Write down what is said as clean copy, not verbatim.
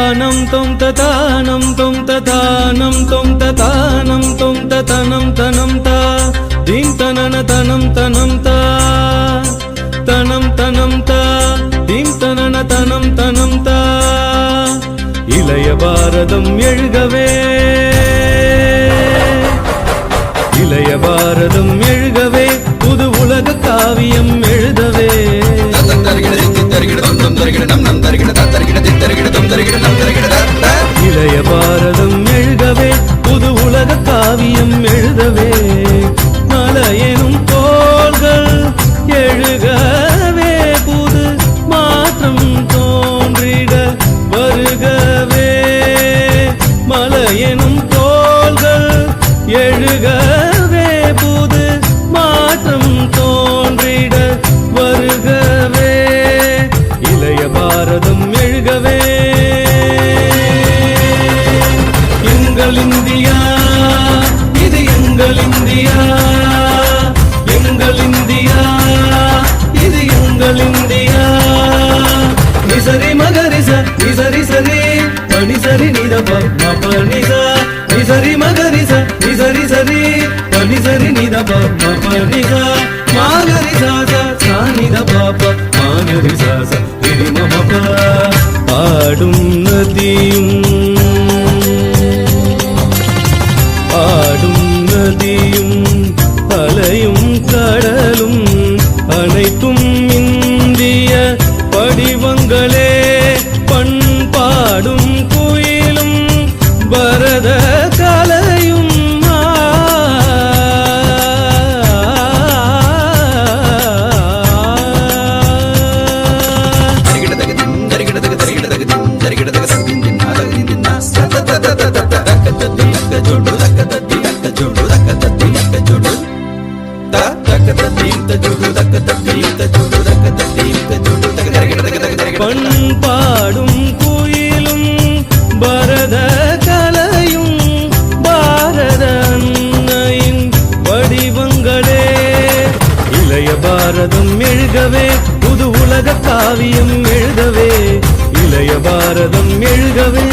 தானம் தொம் ததானம் தொம் ததானம் தொம் ததானம் தொம் ததனம் தனம் தா தீம் தனன தனம் தனம் தா தனம் தனம் தா தீம் தனன தனம் தனம் தா இளைய பாரதம் எழுகவே இளைய பாரதம் எழுகவே புது உலக காவியம் எழுதவே இளைய பாரதம் எழுகவே புது உலக காவியம் எழுதவே மலையெனும் தோள்கள் எழுகவே புது மாற்றம் தோன்றிட வருகவே மலையெனும் தோள்கள் எழுகவே புது மாற்றம் தோன்றிட வருகவே இளைய பாரதம் எழுகவே எங்கள் இந்தியா இது எங்கள் இந்தியா எங்கள் இந்தியா இது எங்கள் இந்தியா நிசரி மகரிச நிசரி சரி பனி சரி நித பனிசா நிசரி மகரிச நிசரி சரி பனி சரி நித பனிசா மாகரிசா சானித பாப மாகரிசா திரி மமப ஆடும் நதியும் ஆடும் நதியும் அலையும் கடலும் அனைத்தும் இந்திய படிவங்களே பண்பாடும் குயிலும் பரத கலையும் பண்பாடும் குயிலும் பரத கலையும் பாரத அன்னையின் வடிவங்களே இளைய பாரதம் எழுகவே புது உலக காவியம் எழுதவே இளைய பாரதம் எழுகவே